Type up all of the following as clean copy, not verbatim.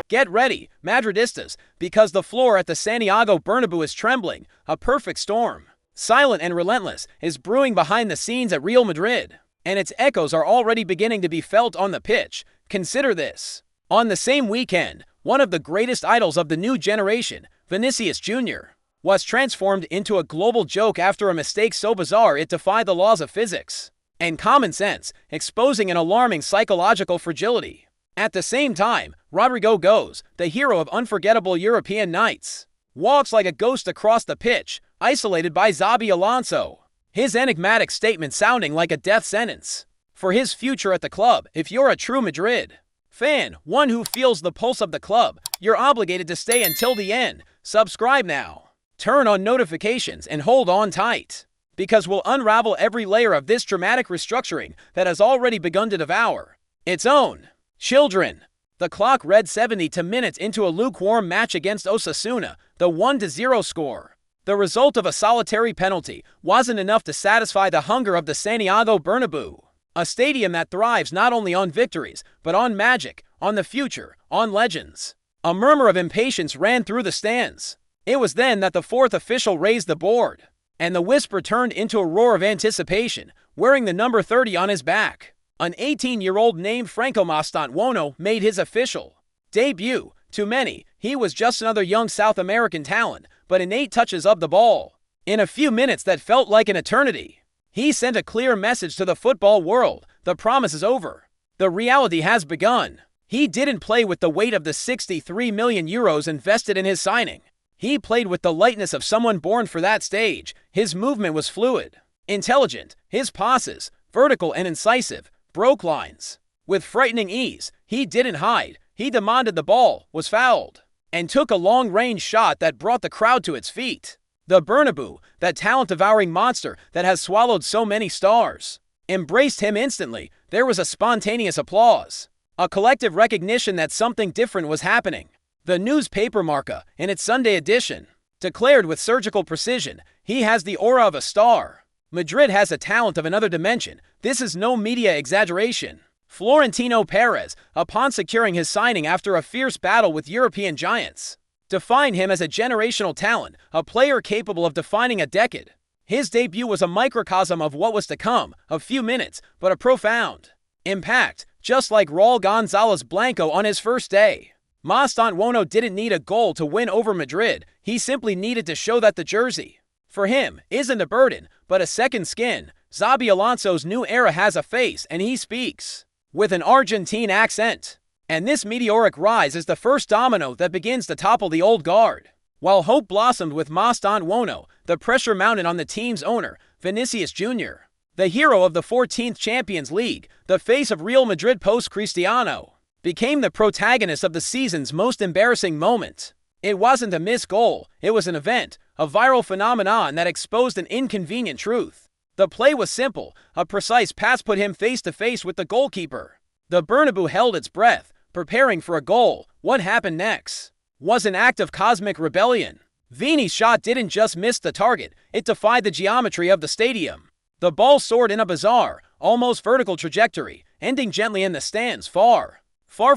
Get ready, Madridistas, because the floor at the Santiago Bernabeu is trembling. A perfect storm, silent and relentless, is brewing behind the scenes at Real Madrid, and its echoes are already beginning to be felt on the pitch. Consider this. On the same weekend, one of the greatest idols of the new generation, Vinicius Jr., was transformed into a global joke after a mistake so bizarre it defied the laws of physics and common sense, exposing an alarming psychological fragility. At the same time, Rodrigo Goes, the hero of unforgettable European nights, walks like a ghost across the pitch, isolated by Xabi Alonso, his enigmatic statement sounding like a death sentence for his future at the club. If you're a true Madrid fan, one who feels the pulse of the club, you're obligated to stay until the end. Subscribe now, turn on notifications, and hold on tight, because we'll unravel every layer of this dramatic restructuring that has already begun to devour its own children. The clock read 70 minutes into a lukewarm match against Osasuna. The 1-0 score, the result of a solitary penalty, wasn't enough to satisfy the hunger of the Santiago Bernabeu, a stadium that thrives not only on victories, but on magic, on the future, on legends. A murmur of impatience ran through the stands. It was then that the fourth official raised the board, and the whisper turned into a roar of anticipation. Wearing the number 30 on his back, an 18-year-old named Franco Mostantuono made his official debut. To many, he was just another young South American talent, but in 8 touches of the ball, in a few minutes that felt like an eternity, he sent a clear message to the football world. The promise is over. The reality has begun. He didn't play with the weight of the 63 million euros invested in his signing. He played with the lightness of someone born for that stage. His movement was fluid, intelligent. His passes, vertical and incisive, broke lines with frightening ease. He didn't hide. He demanded the ball, was fouled, and took a long-range shot that brought the crowd to its feet. The Bernabeu, that talent-devouring monster that has swallowed so many stars, embraced him instantly. There was a spontaneous applause, a collective recognition that something different was happening. The newspaper Marca, in its Sunday edition, declared with surgical precision, "He has the aura of a star. Madrid has a talent of another dimension." This is no media exaggeration. Florentino Perez, upon securing his signing after a fierce battle with European giants, defined him as a generational talent, a player capable of defining a decade. His debut was a microcosm of what was to come, a few minutes, but a profound impact. Just like Raul Gonzalez Blanco on his first day, Mostantuono didn't need a goal to win over Madrid. He simply needed to show that the jersey, for him, isn't a burden, but a second skin. Xabi Alonso's new era has a face, and he speaks with an Argentine accent. And this meteoric rise is the first domino that begins to topple the old guard. While hope blossomed with Mostantuono, the pressure mounted on the team's owner, Vinicius Jr., the hero of the 14th Champions League, the face of Real Madrid post-Cristiano, became the protagonist of the season's most embarrassing moment. It wasn't a missed goal, it was an event, a viral phenomenon that exposed an inconvenient truth. The play was simple. A precise pass put him face-to-face with the goalkeeper. The Bernabeu held its breath, preparing for a goal. What happened next was an act of cosmic rebellion. Vini's shot didn't just miss the target, it defied the geometry of the stadium. The ball soared in a bizarre, almost vertical trajectory, ending gently in the stands, far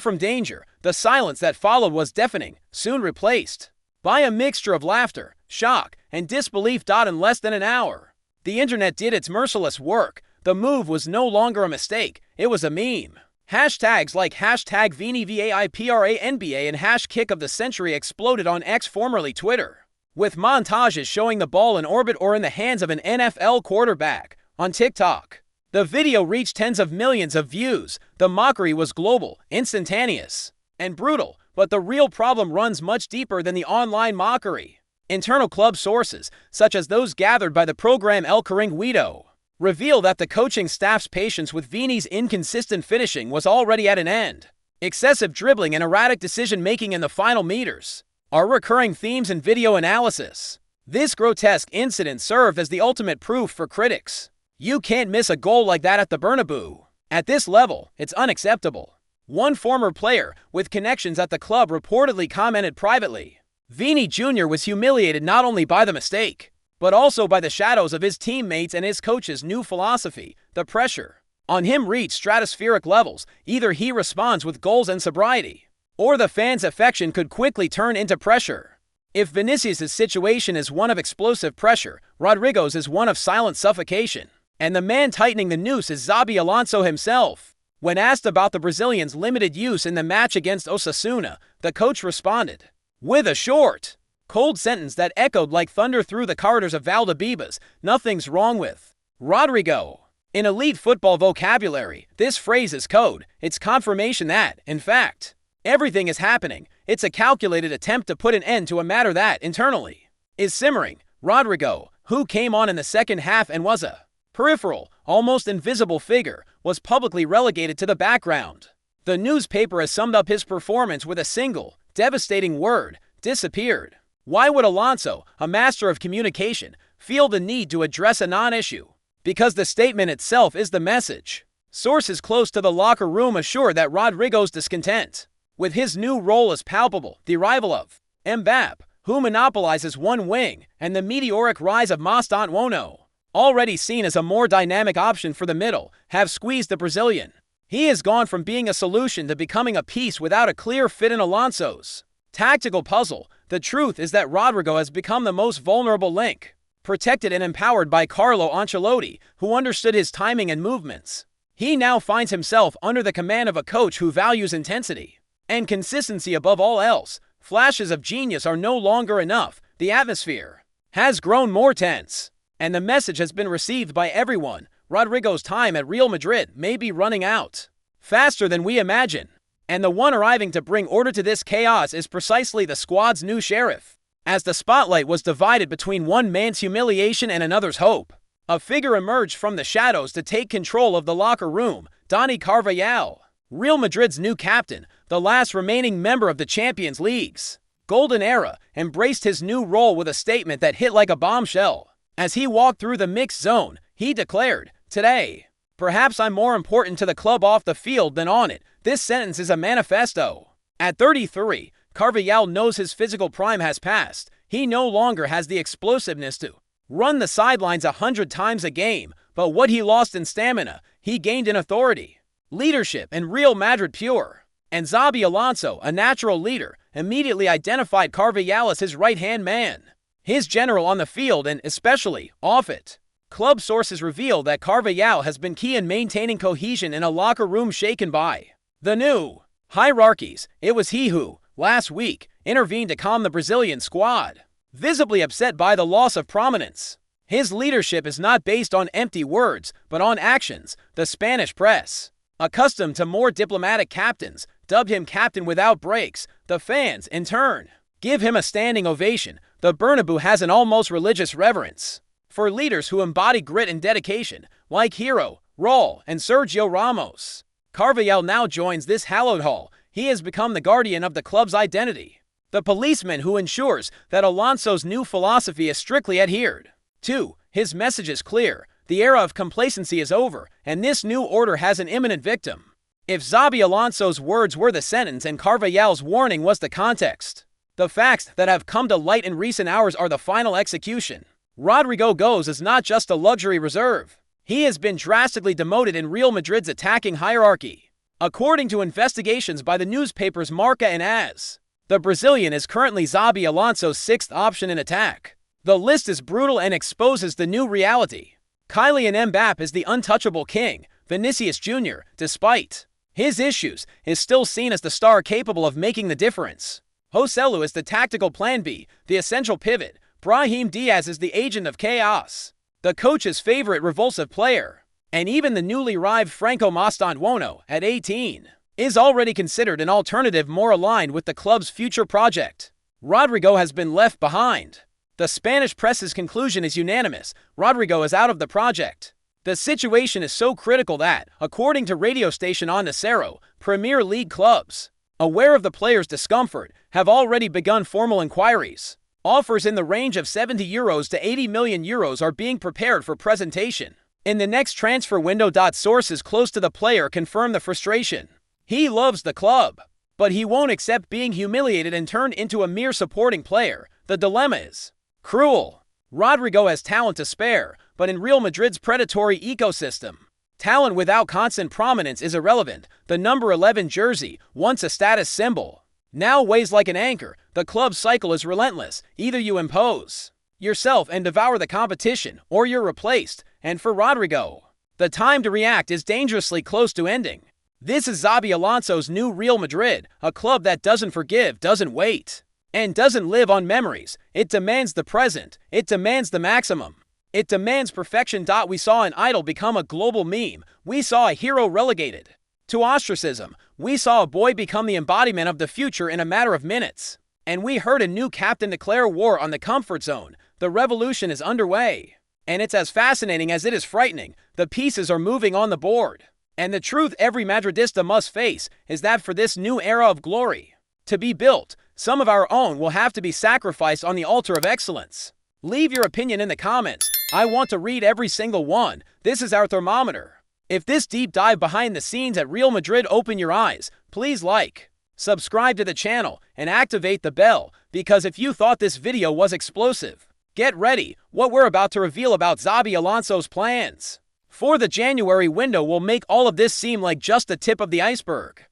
from danger. The silence that followed was deafening, soon replaced by a mixture of laughter, shock, and disbelief. In less than an hour, the internet did its merciless work. The move was no longer a mistake, it was a meme. Hashtags like hashtag ViniVAIPRANBA and hash kick of the century exploded on X, formerly Twitter, with montages showing the ball in orbit or in the hands of an NFL quarterback. On TikTok, the video reached tens of millions of views. The mockery was global, instantaneous, and brutal, but the real problem runs much deeper than the online mockery. Internal club sources, such as those gathered by the program El Chiringuito, reveal that the coaching staff's patience with Vini's inconsistent finishing was already at an end. Excessive dribbling and erratic decision-making in the final meters are recurring themes in video analysis. This grotesque incident served as the ultimate proof for critics. You can't miss a goal like that at the Bernabeu. At this level, it's unacceptable. One former player with connections at the club reportedly commented privately, "Vini Jr. was humiliated not only by the mistake, but also by the shadows of his teammates and his coach's new philosophy. The pressure on him reached stratospheric levels. Either he responds with goals and sobriety, or the fans' affection could quickly turn into pressure. If Vinicius' situation is one of explosive pressure, Rodrygo's is one of silent suffocation. And the man tightening the noose is Xabi Alonso himself. When asked about the Brazilian's limited use in the match against Osasuna, the coach responded with a short, cold sentence that echoed like thunder through the corridors of Valdebebas: "Nothing's wrong with Rodrygo." In elite football vocabulary, this phrase is code. It's confirmation that, in fact, everything is happening. It's a calculated attempt to put an end to a matter that, internally, is simmering. Rodrygo, who came on in the second half and was a peripheral, almost invisible figure, was publicly relegated to the background. The newspaper has summed up his performance with a single, devastating word: disappeared. Why would Alonso, a master of communication, feel the need to address a non-issue? Because the statement itself is the message. Sources close to the locker room assure that Rodrygo's discontent with his new role is palpable. The arrival of Mbappe, who monopolizes one wing, and the meteoric rise of Mastant Wono, already seen as a more dynamic option for the middle, have squeezed the Brazilian. He has gone from being a solution to becoming a piece without a clear fit in Alonso's tactical puzzle. The truth is that Rodrygo has become the most vulnerable link, protected and empowered by Carlo Ancelotti, who understood his timing and movements. He now finds himself under the command of a coach who values intensity and consistency above all else. Flashes of genius are no longer enough. The atmosphere has grown more tense, and the message has been received by everyone. Rodrygo's time at Real Madrid may be running out faster than we imagine, and the one arriving to bring order to this chaos is precisely the squad's new sheriff. As the spotlight was divided between one man's humiliation and another's hope, a figure emerged from the shadows to take control of the locker room: Dani Carvajal, Real Madrid's new captain, the last remaining member of the Champions League's golden era, embraced his new role with a statement that hit like a bombshell. As he walked through the mixed zone, he declared, "Today, perhaps I'm more important to the club off the field than on it." This sentence is a manifesto. At 33, Carvajal knows his physical prime has passed. He no longer has the explosiveness to run the sidelines 100 times a game, but what he lost in stamina, he gained in authority, leadership, and Real Madrid pure. And Xabi Alonso, a natural leader, immediately identified Carvajal as his right-hand man, his general on the field and especially off it. Club sources reveal that Carvajal has been key in maintaining cohesion in a locker room shaken by the new hierarchies. It was he who, last week, intervened to calm the Brazilian squad, visibly upset by the loss of prominence. His leadership is not based on empty words, but on actions. The Spanish press, accustomed to more diplomatic captains, dubbed him captain without breaks. The fans, in turn, give him a standing ovation. The Bernabeu has an almost religious reverence for leaders who embody grit and dedication, like Hero, Raul, and Sergio Ramos. Carvajal now joins this hallowed hall. He has become the guardian of the club's identity, the policeman who ensures that Alonso's new philosophy is strictly adhered to. His message is clear: the era of complacency is over, and this new order has an imminent victim. If Xabi Alonso's words were the sentence and Carvajal's warning was the context, the facts that have come to light in recent hours are the final execution. Rodrygo goes is not just a luxury reserve. He has been drastically demoted in Real Madrid's attacking hierarchy. According to investigations by the newspapers Marca and AS, the Brazilian is currently Xabi Alonso's sixth option in attack. The list is brutal and exposes the new reality. Kylian Mbappe is the untouchable king. Vinicius Jr., despite his issues, is still seen as the star capable of making the difference. Joselu is the tactical plan B, the essential pivot. Brahim Diaz is the agent of chaos, the coach's favorite revulsive player. And even the newly arrived Franco Mastantuono, at 18, is already considered an alternative more aligned with the club's future project. Rodrygo has been left behind. The Spanish press's conclusion is unanimous: Rodrygo is out of the project. The situation is so critical that, according to radio station Onda Cero, Premier League clubs, aware of the player's discomfort, have already begun formal inquiries. Offers in the range of €70 to €80 million are being prepared for presentation in the next transfer window. Sources close to the player confirm the frustration. He loves the club, but he won't accept being humiliated and turned into a mere supporting player. The dilemma is cruel. Rodrygo has talent to spare, but in Real Madrid's predatory ecosystem, talent without constant prominence is irrelevant. The number 11 jersey, once a status symbol, now weighs like an anchor. The club's cycle is relentless. Either you impose yourself and devour the competition, or you're replaced. And for Rodrigo, the time to react is dangerously close to ending. This is Xabi Alonso's new Real Madrid, a club that doesn't forgive, doesn't wait, and doesn't live on memories. It demands the present. It demands the maximum. It demands perfection. We saw an idol become a global meme. We saw a hero relegated to ostracism. We saw a boy become the embodiment of the future in a matter of minutes. And we heard a new captain declare war on the comfort zone. The revolution is underway. And it's as fascinating as it is frightening. The pieces are moving on the board. And the truth every Madridista must face is that for this new era of glory to be built, some of our own will have to be sacrificed on the altar of excellence. Leave your opinion in the comments. I want to read every single one. This is our thermometer. If this deep dive behind the scenes at Real Madrid opened your eyes, please like, subscribe to the channel, and activate the bell, because if you thought this video was explosive, get ready. What we're about to reveal about Xabi Alonso's plans for the January window will make all of this seem like just the tip of the iceberg.